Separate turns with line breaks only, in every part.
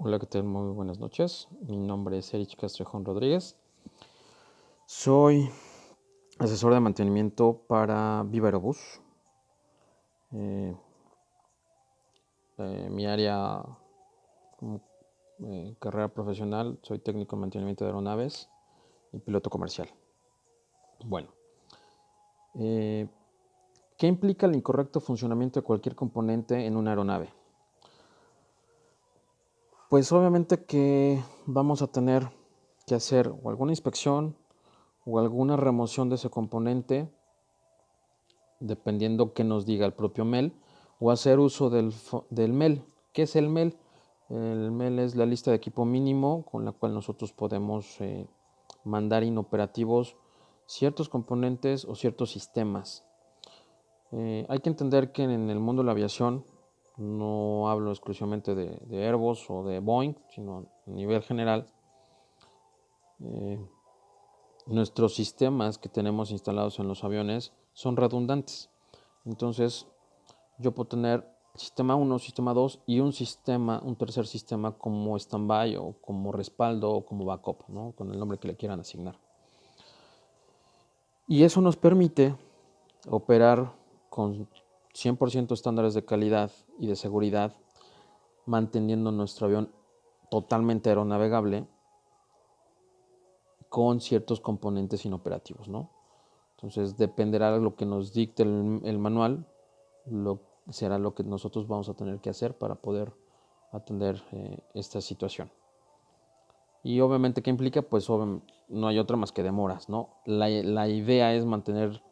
Hola, ¿qué tal? Muy buenas noches. Mi nombre es Erich Castrejón Rodríguez. Soy asesor de mantenimiento para Viva Aerobús. Mi área como carrera profesional, soy técnico en mantenimiento de aeronaves y piloto comercial. Bueno, ¿qué implica el incorrecto funcionamiento de cualquier componente en una aeronave? Pues obviamente que vamos a tener que hacer o alguna inspección o alguna remoción de ese componente, dependiendo que nos diga el propio MEL, o hacer uso del MEL. ¿Qué es el MEL? El MEL es la lista de equipo mínimo con la cual nosotros podemos mandar inoperativos ciertos componentes o ciertos sistemas. Hay que entender que en el mundo de la aviación, no hablo exclusivamente de Airbus o de Boeing, sino a nivel general, nuestros sistemas que tenemos instalados en los aviones son redundantes. Entonces, yo puedo tener sistema 1, sistema 2 y un tercer sistema como stand-by o como respaldo o como backup, ¿no? Con el nombre que le quieran asignar. Y eso nos permite operar con 100% estándares de calidad y de seguridad, manteniendo nuestro avión totalmente aeronavegable con ciertos componentes inoperativos, ¿no? Entonces dependerá de lo que nos dicte el manual, será lo que nosotros vamos a tener que hacer para poder atender esta situación. Y obviamente, ¿qué implica? Pues no hay otra más que demoras, ¿no? La idea es mantener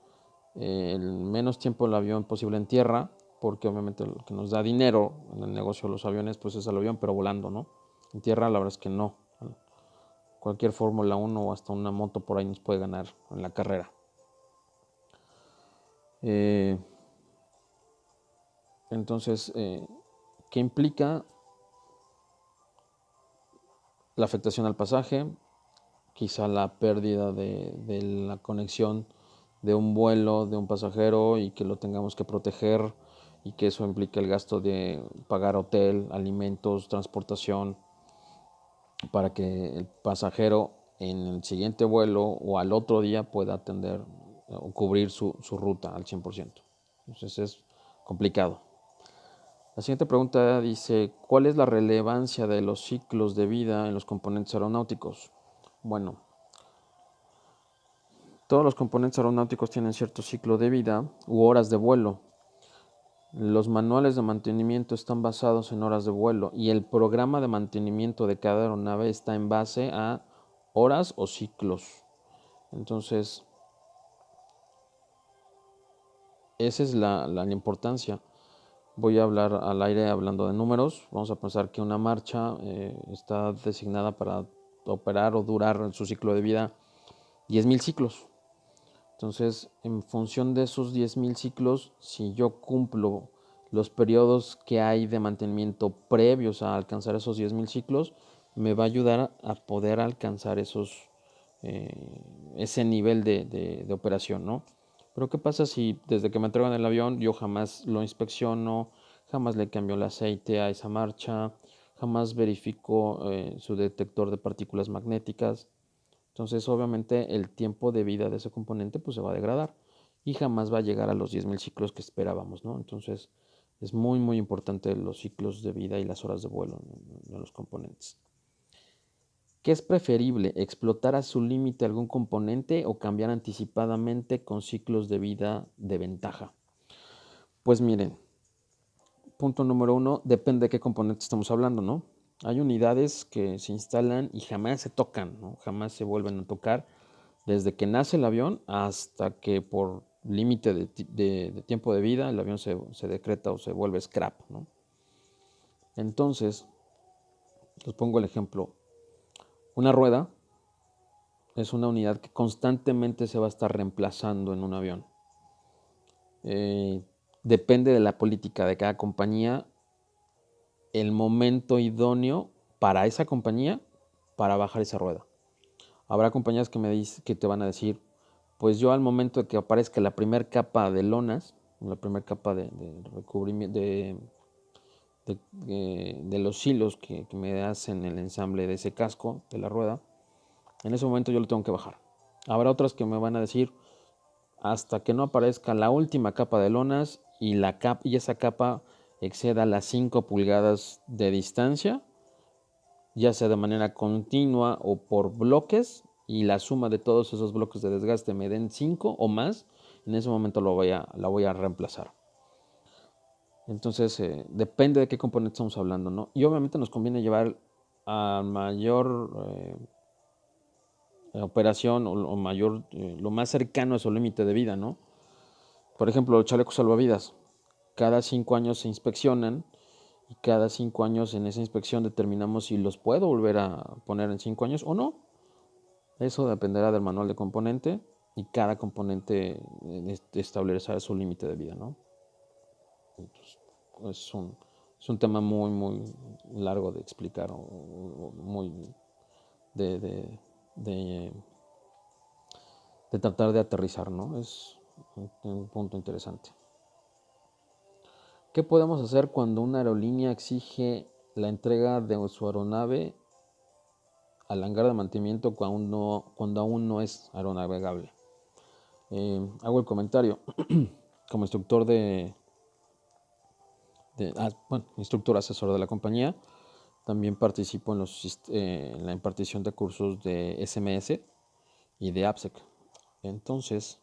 el menos tiempo el avión posible en tierra, porque obviamente lo que nos da dinero en el negocio de los aviones pues es el avión, pero volando, ¿no? En tierra la verdad es que no. Cualquier Fórmula 1 o hasta una moto por ahí nos puede ganar en la carrera. Entonces, ¿qué implica? La afectación al pasaje, quizá la pérdida de la conexión de un vuelo de un pasajero y que lo tengamos que proteger y que eso implica el gasto de pagar hotel, alimentos, transportación para que el pasajero en el siguiente vuelo o al otro día pueda atender o cubrir su ruta al 100%. Entonces es complicado. La siguiente pregunta dice, ¿cuál es la relevancia de los ciclos de vida en los componentes aeronáuticos? Bueno, todos los componentes aeronáuticos tienen cierto ciclo de vida u horas de vuelo. Los manuales de mantenimiento están basados en horas de vuelo y el programa de mantenimiento de cada aeronave está en base a horas o ciclos. Entonces, esa es la importancia. Voy a hablar al aire hablando de números. Vamos a pensar que una marcha está designada para operar o durar en su ciclo de vida 10,000 ciclos. Entonces, en función de esos 10,000 ciclos, si yo cumplo los periodos que hay de mantenimiento previos a alcanzar esos 10,000 ciclos, me va a ayudar a poder alcanzar ese nivel de operación, ¿no? Pero ¿qué pasa si desde que me entregan el avión yo jamás lo inspecciono, jamás le cambio el aceite a esa marcha, jamás verifico su detector de partículas magnéticas? Entonces, obviamente, el tiempo de vida de ese componente pues, se va a degradar y jamás va a llegar a los 10,000 ciclos que esperábamos, ¿no? Entonces, es muy, muy importante los ciclos de vida y las horas de vuelo en los componentes. ¿Qué es preferible, explotar a su límite algún componente o cambiar anticipadamente con ciclos de vida de ventaja? Pues miren, punto número 1, depende de qué componente estamos hablando, ¿no? Hay unidades que se instalan y jamás se tocan, ¿no? Jamás se vuelven a tocar desde que nace el avión hasta que por límite de tiempo de vida el avión se decreta o se vuelve scrap, ¿no? Entonces, les pongo el ejemplo. Una rueda es una unidad que constantemente se va a estar reemplazando en un avión. Depende de la política de cada compañía, el momento idóneo para esa compañía para bajar esa rueda. Habrá compañías que te van a decir, pues yo al momento de que aparezca la primera capa de lonas, la primera capa de recubrimiento, de los hilos que me hacen el ensamble de ese casco de la rueda, en ese momento yo lo tengo que bajar. Habrá otras que me van a decir hasta que no aparezca la última capa de lonas y esa capa exceda las 5 pulgadas de distancia, ya sea de manera continua o por bloques, y la suma de todos esos bloques de desgaste me den 5 o más, en ese momento la voy a reemplazar. Entonces, depende de qué componente estamos hablando, ¿no? Y obviamente nos conviene llevar a mayor operación o mayor, lo más cercano a su límite de vida, ¿no? Por ejemplo, los chalecos salvavidas. Cada 5 años se inspeccionan y cada 5 años en esa inspección determinamos si los puedo volver a poner en 5 años o no. Eso dependerá del manual de componente y cada componente establecerá su límite de vida, ¿no? Entonces, es un tema muy, muy largo de explicar o muy de, de, de, de tratar de aterrizar, ¿no? Es un punto interesante. ¿Qué podemos hacer cuando una aerolínea exige la entrega de su aeronave al hangar de mantenimiento cuando aún no es aeronavegable? Hago el comentario. Como instructor instructor asesor de la compañía, también participo en la impartición de cursos de SMS y de AppSec. Entonces,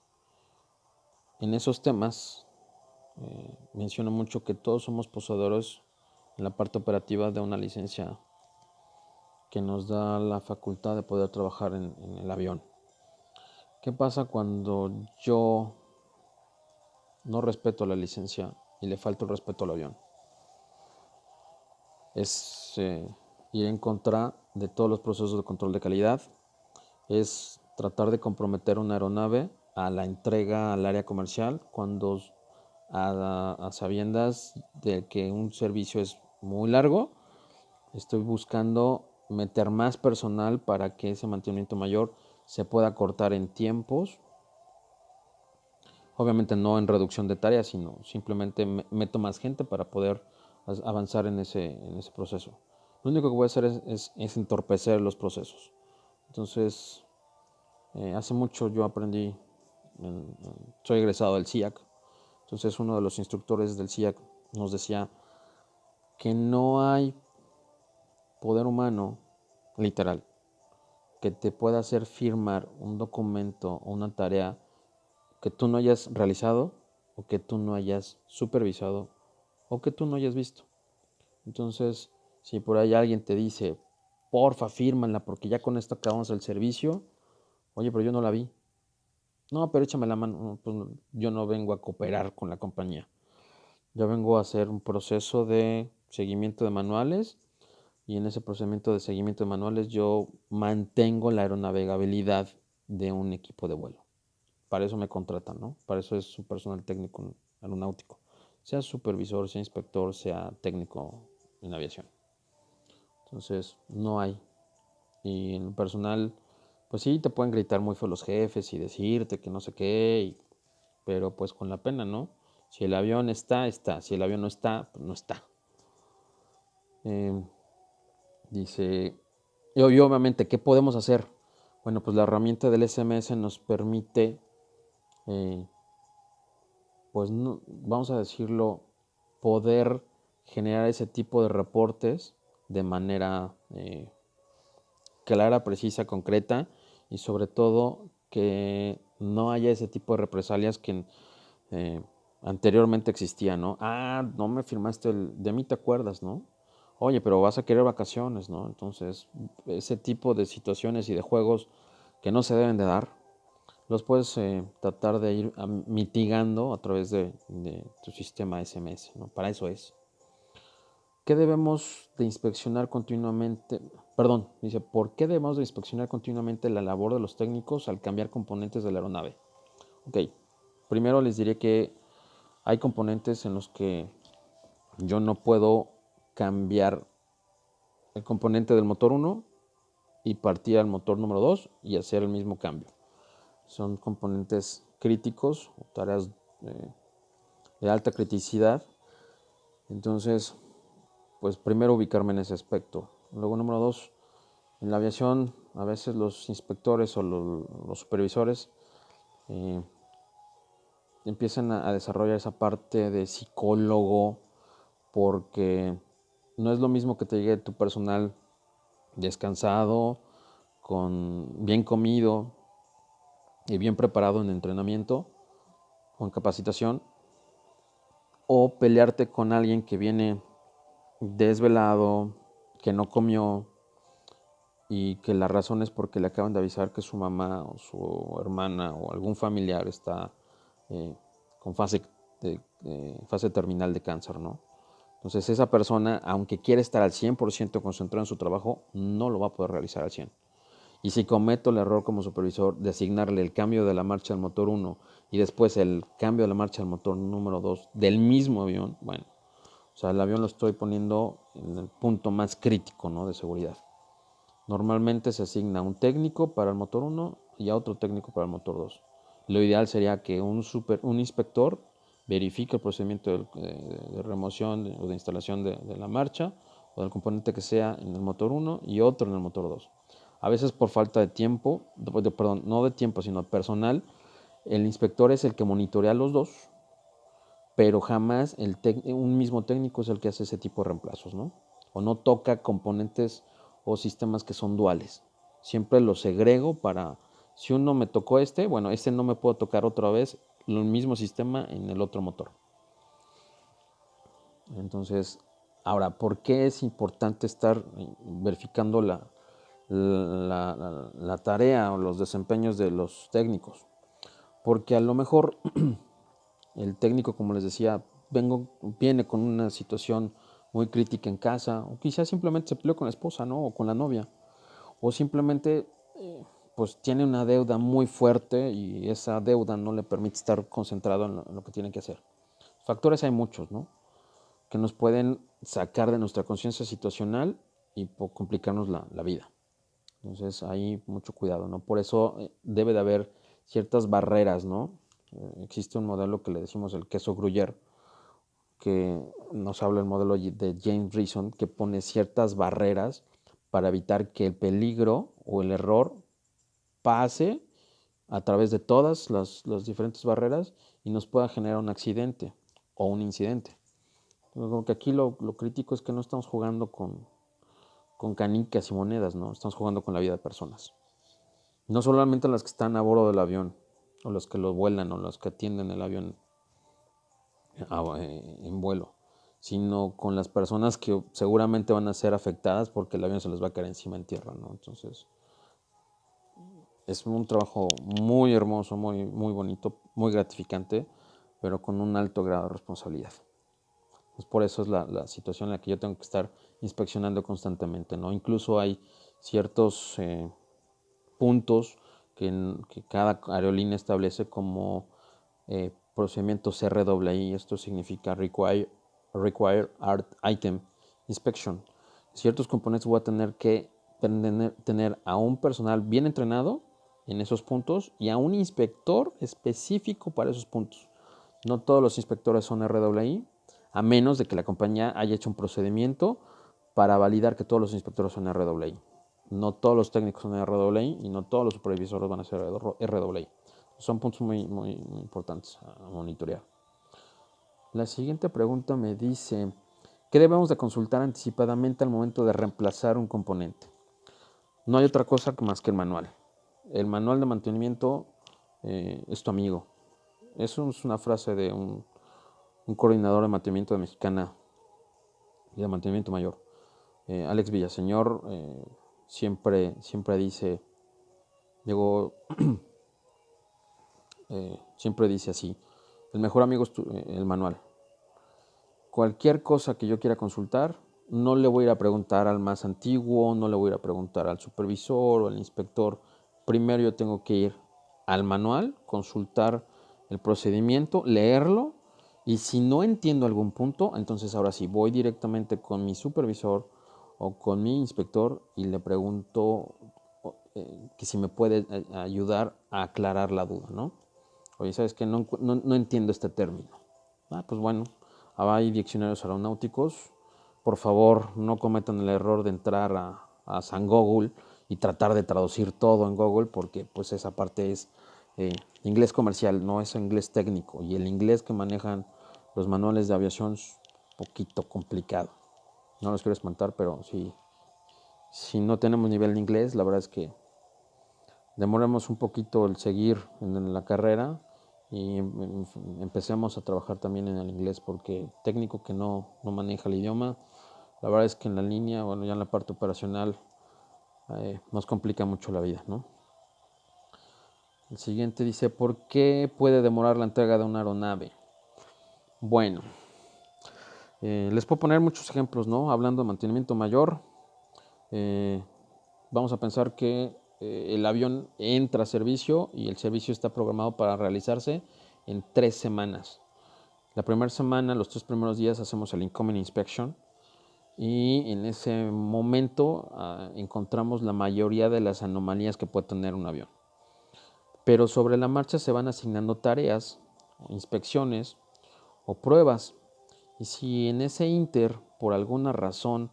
en esos temas, menciono mucho que todos somos poseedores en la parte operativa de una licencia que nos da la facultad de poder trabajar en el avión. ¿Qué pasa cuando yo no respeto la licencia y le falta el respeto al avión? Es ir en contra de todos los procesos de control de calidad, es tratar de comprometer una aeronave a la entrega al área comercial cuando a sabiendas de que un servicio es muy largo, estoy buscando meter más personal para que ese mantenimiento mayor se pueda cortar en tiempos. Obviamente no en reducción de tareas, sino simplemente meto más gente para poder avanzar en ese proceso. Lo único que voy a hacer es entorpecer los procesos. Entonces, hace mucho yo aprendí, soy egresado del CIAC, entonces uno de los instructores del CIAC nos decía que no hay poder humano, literal, que te pueda hacer firmar un documento o una tarea que tú no hayas realizado o que tú no hayas supervisado o que tú no hayas visto. Entonces, si por ahí alguien te dice, porfa, fírmala porque ya con esto acabamos el servicio, oye, pero yo no la vi. No, pero échame la mano. No, pues yo no vengo a cooperar con la compañía. Yo vengo a hacer un proceso de seguimiento de manuales y en ese procedimiento de seguimiento de manuales yo mantengo la aeronavegabilidad de un equipo de vuelo. Para eso me contratan, ¿no? Para eso es un personal técnico aeronáutico. Sea supervisor, sea inspector, sea técnico en aviación. Entonces, no hay. Y en el personal, pues sí, te pueden gritar muy feo los jefes y decirte que no sé qué, pero pues con la pena, ¿no? Si el avión está, está. Si el avión no está, pues no está. Dice, y obviamente, ¿qué podemos hacer? Bueno, pues la herramienta del SMS nos permite, pues no, vamos a decirlo, poder generar ese tipo de reportes de manera clara, precisa, concreta y sobre todo que no haya ese tipo de represalias que anteriormente existían, ¿no? Ah, no me firmaste de mí te acuerdas, ¿no? Oye, pero vas a querer vacaciones, ¿no? Entonces, ese tipo de situaciones y de juegos que no se deben de dar, los puedes tratar de ir mitigando a través de tu sistema SMS, ¿no? Para eso es. ¿Qué debemos de inspeccionar continuamente? Perdón, dice, ¿por qué debemos de inspeccionar continuamente la labor de los técnicos al cambiar componentes de la aeronave? Ok, primero les diré que hay componentes en los que yo no puedo cambiar el componente del motor 1 y partir al motor número 2 y hacer el mismo cambio. Son componentes críticos o tareas de alta criticidad. Entonces, pues primero ubicarme en ese aspecto. Luego, número 2, en la aviación a veces los inspectores o los supervisores empiezan a desarrollar esa parte de psicólogo, porque no es lo mismo que te llegue tu personal descansado, bien comido y bien preparado en entrenamiento o en capacitación, o pelearte con alguien que viene desvelado, que no comió y que la razón es porque le acaban de avisar que su mamá o su hermana o algún familiar está con fase terminal de cáncer, ¿no? Entonces esa persona, aunque quiere estar al 100% concentrado en su trabajo, no lo va a poder realizar al 100%. Y si cometo el error como supervisor de asignarle el cambio de la marcha al motor 1 y después el cambio de la marcha al motor número 2 del mismo avión, bueno, o sea, el avión lo estoy poniendo en el punto más crítico, ¿no?, de seguridad. Normalmente se asigna un técnico para el motor 1 y a otro técnico para el motor 2. Lo ideal sería que un inspector verifique el procedimiento de remoción o de instalación de la marcha o del componente que sea en el motor 1 y otro en el motor 2. A veces por falta de tiempo, perdón, no de tiempo, sino de personal, el inspector es el que monitorea los dos, pero jamás un mismo técnico es el que hace ese tipo de reemplazos, ¿no? O no toca componentes o sistemas que son duales. Siempre los segrego para, si uno me tocó bueno, no me puedo tocar otra vez el mismo sistema en el otro motor. Entonces, ahora, ¿por qué es importante estar verificando la tarea o los desempeños de los técnicos? Porque a lo mejor el técnico, como les decía, viene con una situación muy crítica en casa, o quizás simplemente se peleó con la esposa, ¿no?, o con la novia, o simplemente pues tiene una deuda muy fuerte y esa deuda no le permite estar concentrado en lo que tiene que hacer. Factores hay muchos, ¿no?, que nos pueden sacar de nuestra conciencia situacional y complicarnos la vida. Entonces, ahí mucho cuidado, ¿no? Por eso debe de haber ciertas barreras, ¿no? Existe un modelo que le decimos el queso Gruyère, que nos habla el modelo de James Reason, que pone ciertas barreras para evitar que el peligro o el error pase a través de todas las diferentes barreras y nos pueda generar un accidente o un incidente. Como que aquí lo crítico es que no estamos jugando con canicas y monedas, ¿no? Estamos jugando con la vida de personas. No solamente las que están a bordo del avión, o los que lo vuelan, o los que atienden el avión en vuelo, sino con las personas que seguramente van a ser afectadas porque el avión se les va a caer encima en tierra, ¿no? Entonces, es un trabajo muy hermoso, muy, muy bonito, muy gratificante, pero con un alto grado de responsabilidad. Pues por eso es la situación en la que yo tengo que estar inspeccionando constantemente, ¿no? Incluso hay ciertos puntos que cada aerolínea establece como procedimientos RAI. Esto significa Require Art Item Inspection. Ciertos componentes voy a tener que tener a un personal bien entrenado en esos puntos y a un inspector específico para esos puntos. No todos los inspectores son RAI, a menos de que la compañía haya hecho un procedimiento para validar que todos los inspectores son RAI. No todos los técnicos son RAI y no todos los supervisores van a ser RAI. Son puntos muy, muy, muy importantes a monitorear. La siguiente pregunta me dice, ¿qué debemos de consultar anticipadamente al momento de reemplazar un componente? No hay otra cosa más que el manual. El manual de mantenimiento es tu amigo. Eso es una frase de un coordinador de mantenimiento de Mexicana y de mantenimiento mayor. Alex Villaseñor siempre dice, siempre dice así, el mejor amigo es el manual. Cualquier cosa que yo quiera consultar, no le voy a ir a preguntar al más antiguo, no le voy a ir a preguntar al supervisor o al inspector. Primero yo tengo que ir al manual, consultar el procedimiento, leerlo, y si no entiendo algún punto, entonces ahora sí voy directamente con mi supervisor o con mi inspector y le pregunto que si me puede ayudar a aclarar la duda, ¿no? Oye, ¿sabes qué? No entiendo este término. Pues bueno, hay diccionarios aeronáuticos por favor, no cometan el error de entrar a San Google y tratar de traducir todo en Google, porque pues esa parte es inglés comercial, no es inglés técnico, y el inglés que manejan los manuales de aviación es un poquito complicado. No los quiero espantar, pero si no tenemos nivel de inglés, la verdad es que demoremos un poquito el seguir en la carrera y empecemos a trabajar también en el inglés, porque técnico que no maneja el idioma, la verdad es que en la línea, bueno, ya en la parte operacional, nos complica mucho la vida, ¿no? El siguiente dice, ¿por qué puede demorar la entrega de una aeronave? Bueno, les puedo poner muchos ejemplos, ¿no? Hablando de mantenimiento mayor, vamos a pensar que el avión entra a servicio y el servicio está programado para realizarse en 3 semanas. La primera semana, los 3 primeros días, hacemos el incoming inspection y en ese momento encontramos la mayoría de las anomalías que puede tener un avión. Pero sobre la marcha se van asignando tareas, inspecciones o pruebas. Y si en ese inter, por alguna razón,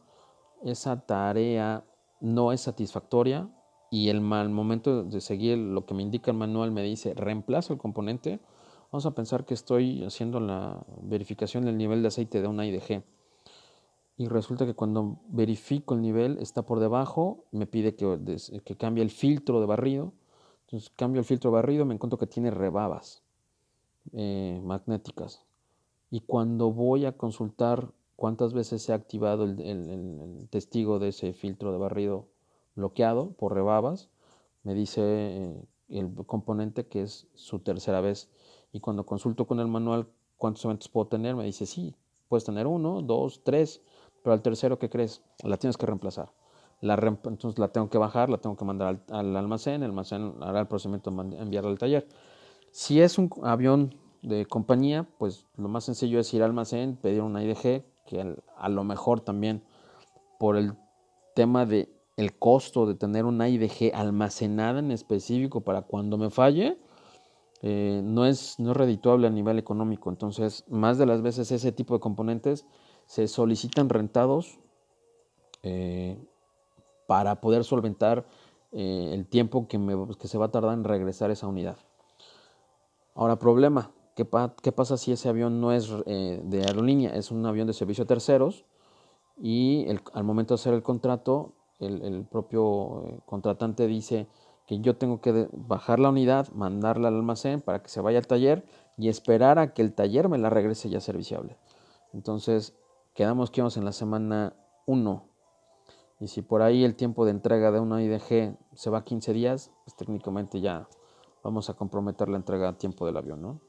esa tarea no es satisfactoria y al momento de seguir lo que me indica el manual me dice reemplazo el componente, vamos a pensar que estoy haciendo la verificación del nivel de aceite de una IDG. Y resulta que cuando verifico el nivel está por debajo, me pide que cambie el filtro de barrido. Entonces cambio el filtro de barrido, me encuentro que tiene rebabas magnéticas. Y cuando voy a consultar cuántas veces se ha activado el testigo de ese filtro de barrido bloqueado por rebabas, me dice el componente que es su tercera vez. Y cuando consulto con el manual cuántos eventos puedo tener, me dice sí, puedes tener 1, 2, 3, pero al tercero, ¿qué crees? La tienes que reemplazar. Entonces la tengo que bajar, la tengo que mandar al almacén, el almacén hará el procedimiento de enviarla al taller. Si es un avión de compañía, pues lo más sencillo es ir al almacén, pedir una IDG, que a lo mejor también por el tema de el costo de tener una IDG almacenada en específico para cuando me falle, no es redituable a nivel económico. Entonces, más de las veces ese tipo de componentes se solicitan rentados para poder solventar el tiempo que se va a tardar en regresar esa unidad. Ahora, problema, ¿qué pasa si ese avión no es de aerolínea? Es un avión de servicio a terceros y al momento de hacer el contrato, el propio contratante dice que yo tengo que bajar la unidad, mandarla al almacén para que se vaya al taller y esperar a que el taller me la regrese ya serviciable. Entonces, quedamos que íbamos en la semana 1 y si por ahí el tiempo de entrega de una IDG se va a 15 días, pues técnicamente ya vamos a comprometer la entrega a tiempo del avión, ¿no?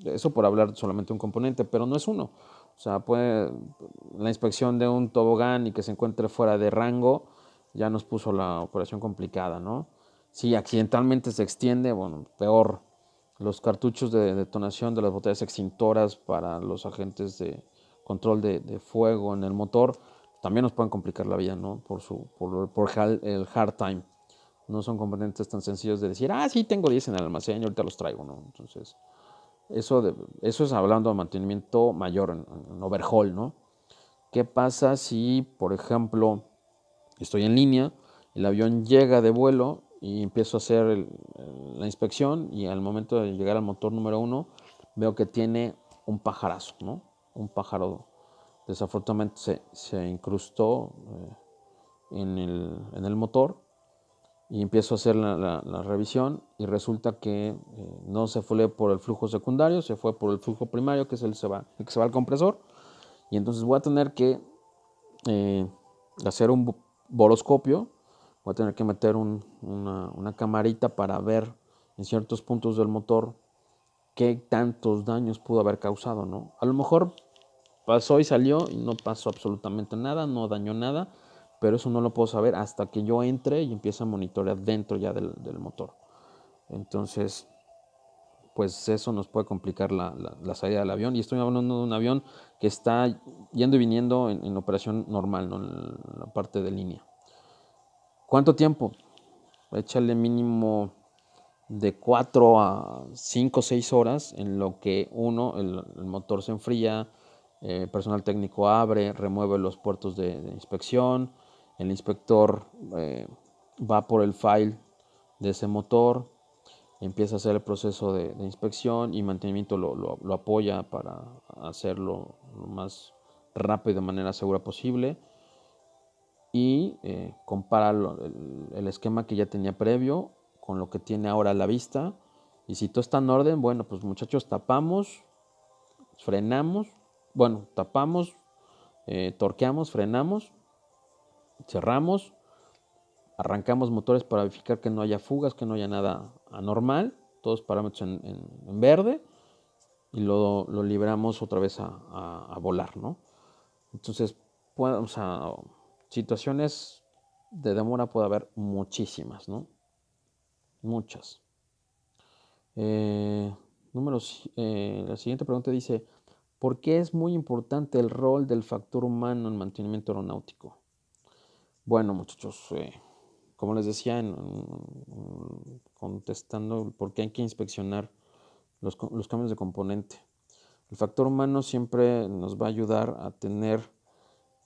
Eso por hablar solamente de un componente, pero no es uno. O sea, la inspección de un tobogán y que se encuentre fuera de rango ya nos puso la operación complicada, ¿no? Si accidentalmente se extiende, bueno, peor. Los cartuchos de detonación de las botellas extintoras para los agentes de control de fuego en el motor también nos pueden complicar la vida, ¿no? Por el hard time. No son componentes tan sencillos de decir, sí, tengo 10 en el almacén y ahorita los traigo, ¿no? Entonces, eso es hablando de mantenimiento mayor, en overhaul, ¿no? ¿Qué pasa si, por ejemplo, estoy en línea, el avión llega de vuelo y empiezo a hacer la inspección y al momento de llegar al motor número 1 veo que tiene un pajarazo, ¿no? Un pájaro desafortunadamente se incrustó en el motor y empiezo a hacer la revisión y resulta que no se fue por el flujo secundario, se fue por el flujo primario, que es el que se va al compresor, y entonces voy a tener que hacer un boroscopio, voy a tener que meter una camarita para ver en ciertos puntos del motor qué tantos daños pudo haber causado, ¿no? A lo mejor pasó y salió y no pasó absolutamente nada, no dañó nada, pero eso no lo puedo saber hasta que yo entre y empiece a monitorear dentro ya del motor. Entonces, pues eso nos puede complicar la salida del avión. Y estoy hablando de un avión que está yendo y viniendo en operación normal, ¿no? En la parte de línea. ¿Cuánto tiempo? Échale mínimo de 4 a 5 o 6 horas en lo que el motor se enfría, Personal técnico abre, remueve los puertos de inspección, el inspector va por el file de ese motor, empieza a hacer el proceso de inspección y mantenimiento lo apoya para hacerlo lo más rápido y de manera segura posible y compara el esquema que ya tenía previo con lo que tiene ahora a la vista y si todo está en orden, bueno, pues muchachos, tapamos, frenamos, bueno, tapamos, torqueamos, frenamos, cerramos, arrancamos motores para verificar que no haya fugas, que no haya nada anormal, todos parámetros en verde y lo liberamos otra vez a volar, ¿no? Entonces, o sea, situaciones de demora puede haber muchísimas, ¿no? Muchas. La siguiente pregunta dice, ¿por qué es muy importante el rol del factor humano en mantenimiento aeronáutico? Bueno, muchachos, como les decía, contestando por qué hay que inspeccionar los cambios de componente. El factor humano siempre nos va a ayudar a tener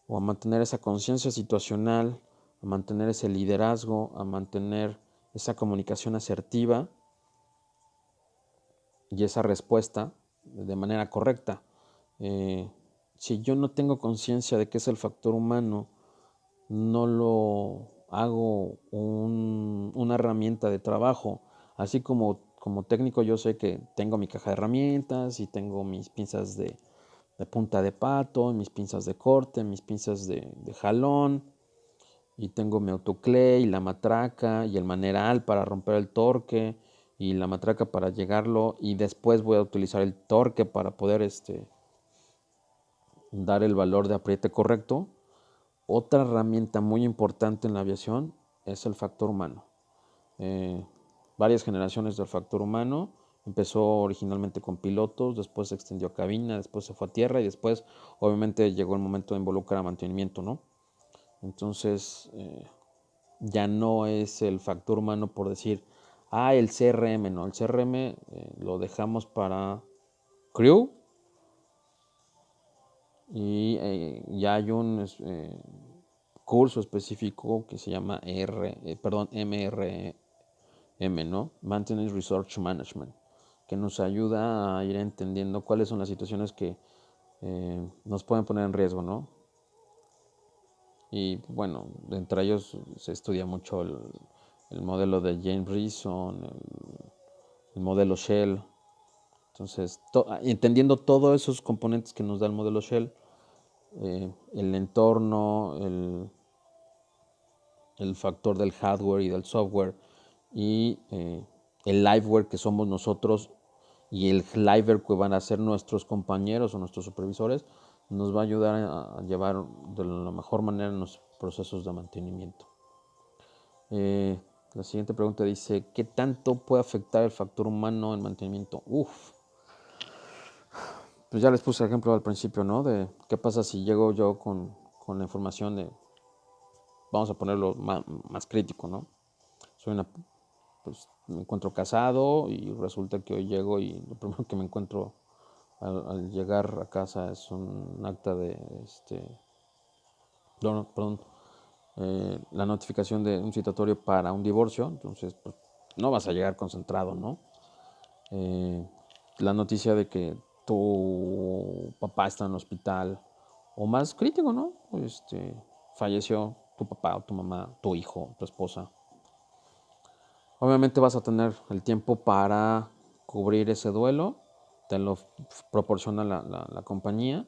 o a mantener esa conciencia situacional, a mantener ese liderazgo, a mantener esa comunicación asertiva y esa respuesta de manera correcta. Si yo no tengo conciencia de qué es el factor humano, no lo hago una herramienta de trabajo. Así como técnico yo sé que tengo mi caja de herramientas y tengo mis pinzas de punta de pato, mis pinzas de corte, mis pinzas de jalón y tengo mi autoclay y la matraca y el maneral para romper el torque y la matraca para llegarlo y después voy a utilizar el torque para poder dar el valor de apriete correcto. Otra herramienta muy importante en la aviación es el factor humano. Varias generaciones del factor humano. Empezó originalmente con pilotos, después se extendió a cabina, después se fue a tierra y después obviamente llegó el momento de involucrar a mantenimiento, ¿no? Entonces ya no es el factor humano por decir, el CRM, no, el CRM lo dejamos para crew y ya hay un curso específico que se llama MRM, ¿no? Maintenance Research Management, que nos ayuda a ir entendiendo cuáles son las situaciones que nos pueden poner en riesgo, ¿no? Y bueno, entre ellos se estudia mucho el modelo de James Reason, el modelo Shell. Entonces, entendiendo todos esos componentes que nos da el modelo Shell, el entorno, el factor del hardware y del software y el liveware que somos nosotros y el liveware que van a ser nuestros compañeros o nuestros supervisores, nos va a ayudar a llevar de la mejor manera los procesos de mantenimiento. La siguiente pregunta dice, ¿qué tanto puede afectar el factor humano en mantenimiento? Pues ya les puse el ejemplo al principio, ¿no? De qué pasa si llego yo con la información de, vamos a ponerlo más crítico, ¿no? Pues me encuentro casado y resulta que hoy llego y lo primero que me encuentro al llegar a casa es un acta de, la notificación de un citatorio para un divorcio, entonces pues, no vas a llegar concentrado, ¿no? La noticia de que tu papá está en el hospital, o más crítico, ¿no? Falleció tu papá o tu mamá, tu hijo, tu esposa. Obviamente vas a tener el tiempo para cubrir ese duelo, te lo proporciona la compañía,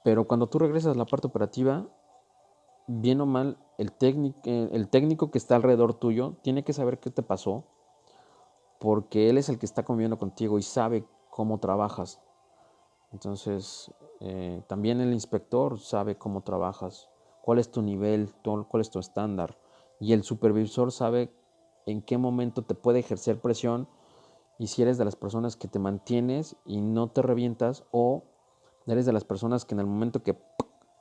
pero cuando tú regresas a la parte operativa, bien o mal, el técnico que está alrededor tuyo tiene que saber qué te pasó, porque él es el que está conviviendo contigo y sabe cómo trabajas. Entonces, también el inspector sabe cómo trabajas, cuál es tu nivel, cuál es tu estándar. Y el supervisor sabe en qué momento te puede ejercer presión y si eres de las personas que te mantienes y no te revientas o eres de las personas que en el momento que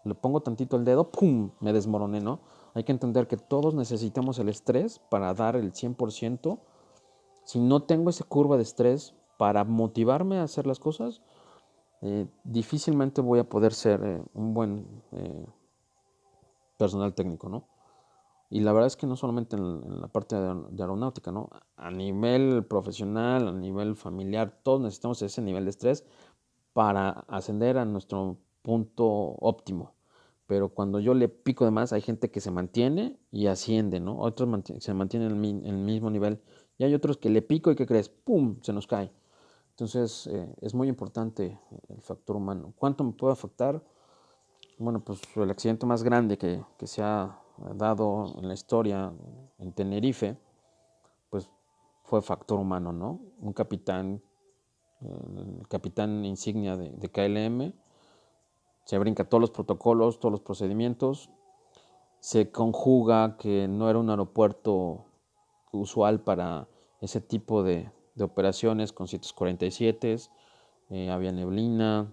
le pongo tantito el dedo, ¡pum!, me desmoroné, ¿no? Hay que entender que todos necesitamos el estrés para dar el 100%. Si no tengo esa curva de estrés para motivarme a hacer las cosas, difícilmente voy a poder ser un buen personal técnico, ¿no? Y la verdad es que no solamente en la parte de aeronáutica, ¿no? A nivel profesional, a nivel familiar, todos necesitamos ese nivel de estrés para ascender a nuestro punto óptimo. Pero cuando yo le pico de más, hay gente que se mantiene y asciende, ¿no? Otros se mantienen en el mismo nivel. Y hay otros que le pico y ¿qué crees? ¡Pum! Se nos cae. Entonces, es muy importante el factor humano. ¿Cuánto me puede afectar? Bueno, pues el accidente más grande que se ha dado en la historia en Tenerife, pues fue factor humano, ¿no? Un capitán, el capitán insignia de KLM, se brinca todos los protocolos, todos los procedimientos, se conjuga que no era un aeropuerto usual para ese tipo de operaciones con 747, había neblina,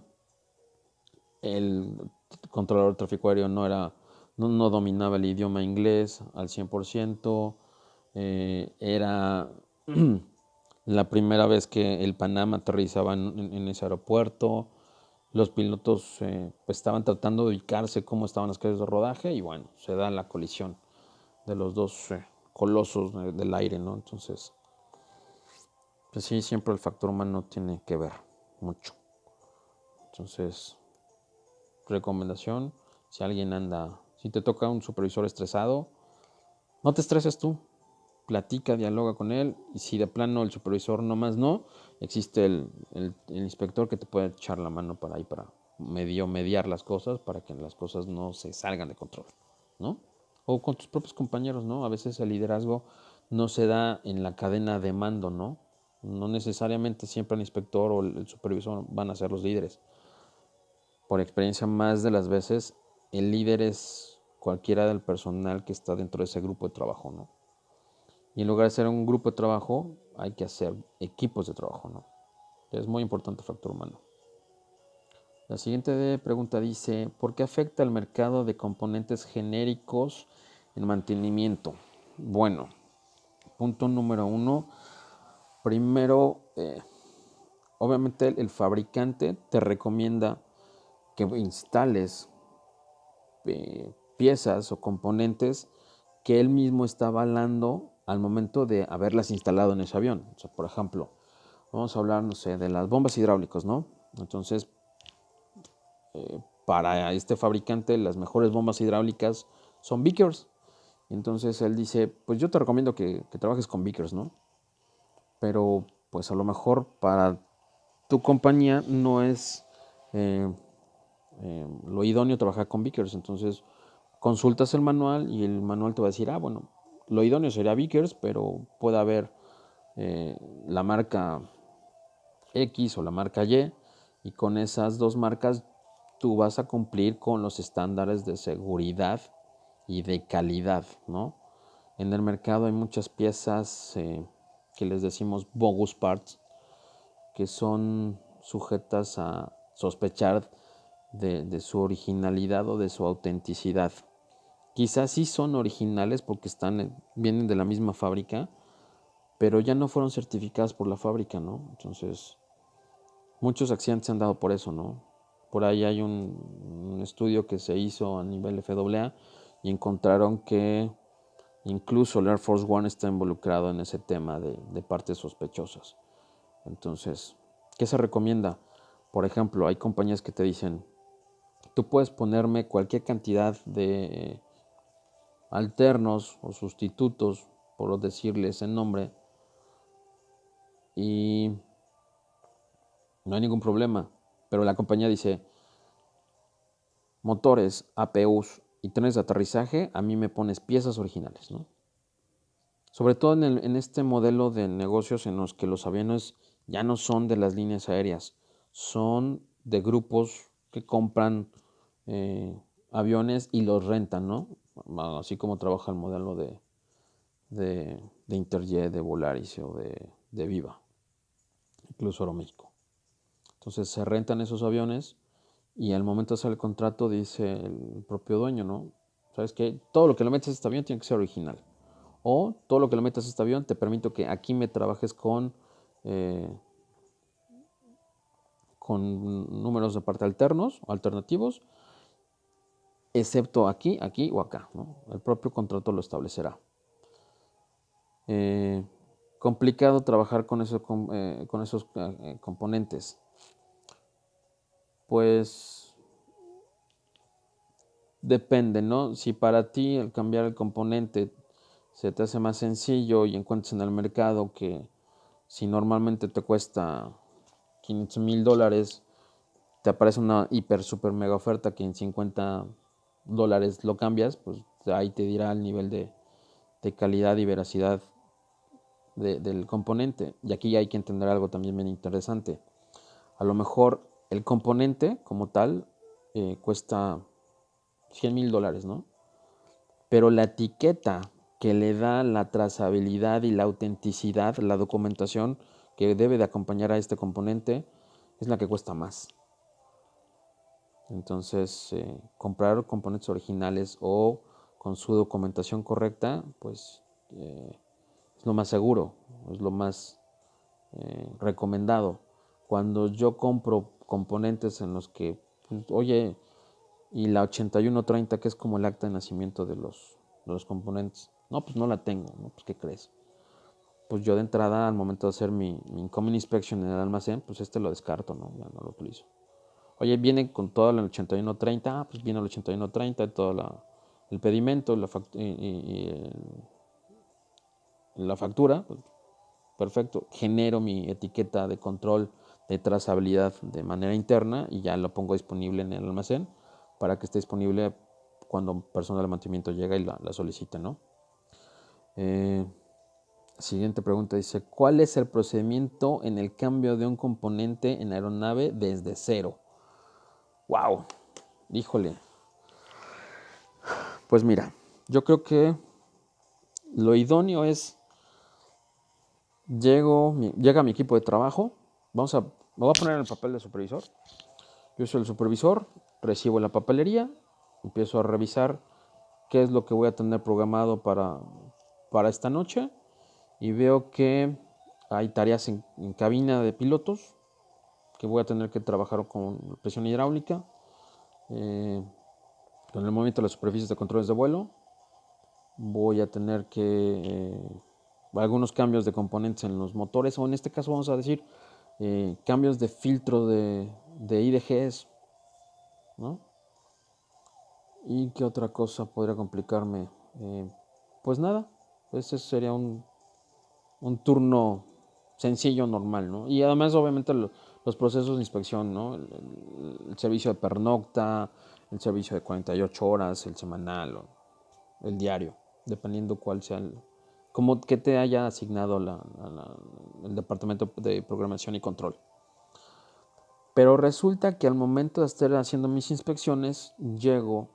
el controlador de tráfico aéreo no dominaba el idioma inglés al 100%, era la primera vez que el Panam aterrizaba en ese aeropuerto, los pilotos pues estaban tratando de ubicarse cómo estaban las calles de rodaje y bueno, se da la colisión de los dos colosos del aire, ¿no? Entonces, pues sí, siempre el factor humano tiene que ver mucho. Entonces, recomendación, si te toca un supervisor estresado, no te estreses tú, platica, dialoga con él, y si de plano el supervisor no, existe el inspector que te puede echar la mano para mediar las cosas, para que las cosas no se salgan de control, ¿no? O con tus propios compañeros, ¿no? A veces el liderazgo no se da en la cadena de mando, ¿no? No necesariamente siempre el inspector o el supervisor van a ser los líderes. Por experiencia, más de las veces, el líder es cualquiera del personal que está dentro de ese grupo de trabajo, ¿no? Y en lugar de ser un grupo de trabajo, hay que hacer equipos de trabajo, ¿no? Es muy importante el factor humano. La siguiente pregunta dice, ¿por qué afecta el mercado de componentes genéricos en mantenimiento? Bueno, punto número 1. Primero, obviamente el fabricante te recomienda que instales piezas o componentes que él mismo está avalando al momento de haberlas instalado en ese avión. O sea, por ejemplo, vamos a hablar, no sé, de las bombas hidráulicas, ¿no? Entonces, para este fabricante, las mejores bombas hidráulicas son Vickers. Entonces él dice, pues yo te recomiendo que trabajes con Vickers, ¿no? Pero pues a lo mejor para tu compañía no es lo idóneo trabajar con Vickers. Entonces consultas el manual y el manual te va a decir, bueno, lo idóneo sería Vickers, pero puede haber la marca X o la marca y con esas dos marcas tú vas a cumplir con los estándares de seguridad y de calidad, ¿no? En el mercado hay muchas piezas que les decimos bogus parts, que son sujetas a sospechar de su originalidad o de su autenticidad. Quizás sí son originales porque vienen de la misma fábrica, pero ya no fueron certificadas por la fábrica, ¿no? Entonces, muchos accidentes se han dado por eso, ¿no? Por ahí hay un estudio que se hizo a nivel FAA y encontraron que incluso el Air Force One está involucrado en ese tema de partes sospechosas. Entonces, ¿qué se recomienda? Por ejemplo, hay compañías que te dicen, tú puedes ponerme cualquier cantidad de alternos o sustitutos, por decirles el nombre, y no hay ningún problema. Pero la compañía dice, motores, APUs y trenes de aterrizaje, a mí me pones piezas originales, ¿no? Sobre todo en este modelo de negocios en los que los aviones ya no son de las líneas aéreas, son de grupos que compran aviones y los rentan, ¿no? Así como trabaja el modelo de Interjet, de Volaris o de Viva, incluso Aeroméxico. Entonces se rentan esos aviones y al momento de hacer el contrato dice el propio dueño, ¿no? ¿Sabes qué? Todo lo que le metes a este avión tiene que ser original. O todo lo que le metas a este avión te permito que aquí me trabajes con con números de parte alternos o alternativos, excepto aquí, aquí o acá, ¿no? El propio contrato lo establecerá. Complicado trabajar con esos componentes. Pues depende, ¿no? Si para ti el cambiar el componente se te hace más sencillo y encuentras en el mercado que si normalmente te cuesta $500,000, te aparece una hiper super mega oferta que en $50 lo cambias, pues ahí te dirá el nivel de calidad y veracidad del componente. Y aquí hay que entender algo también bien interesante. A lo mejor el componente como tal cuesta $100,000, ¿no? Pero la etiqueta que le da la trazabilidad y la autenticidad, la documentación que debe de acompañar a este componente, es la que cuesta más. Entonces, comprar componentes originales o con su documentación correcta, pues es lo más seguro, es lo más recomendado. Cuando yo compro componentes en los que, pues, oye, y la 8130, que es como el acta de nacimiento de los componentes, no, pues no la tengo, ¿no? Pues ¿qué crees? Pues yo de entrada, al momento de hacer mi incoming inspection en el almacén, pues lo descarto, ¿no? Ya no lo utilizo. Oye, viene con toda la 8130, pues viene el 8130, todo el pedimento la factura, pues, perfecto. Genero mi etiqueta de control de trazabilidad de manera interna y ya lo pongo disponible en el almacén para que esté disponible cuando personal de mantenimiento llega y la solicite, ¿no? Siguiente pregunta dice, ¿cuál es el procedimiento en el cambio de un componente en la aeronave desde cero? ¡Wow! Híjole. Pues mira, yo creo que lo idóneo es, llega mi equipo de trabajo, me voy a poner en el papel de supervisor. Yo soy el supervisor, recibo la papelería, empiezo a revisar qué es lo que voy a tener programado para esta noche y veo que hay tareas en cabina de pilotos que voy a tener que trabajar con presión hidráulica, con el movimiento de las superficies de controles de vuelo. Voy a tener que algunos cambios de componentes en los motores, o en este caso vamos a decir cambios de filtro de IDGs, ¿no? ¿Y qué otra cosa podría complicarme? Pues nada, ese sería un turno sencillo, normal, ¿no? Y además, obviamente, los procesos de inspección, ¿no? El servicio de pernocta, el servicio de 48 horas, el semanal o el diario, dependiendo cuál sea como que te haya asignado el departamento de programación y control. Pero resulta que al momento de estar haciendo mis inspecciones, llego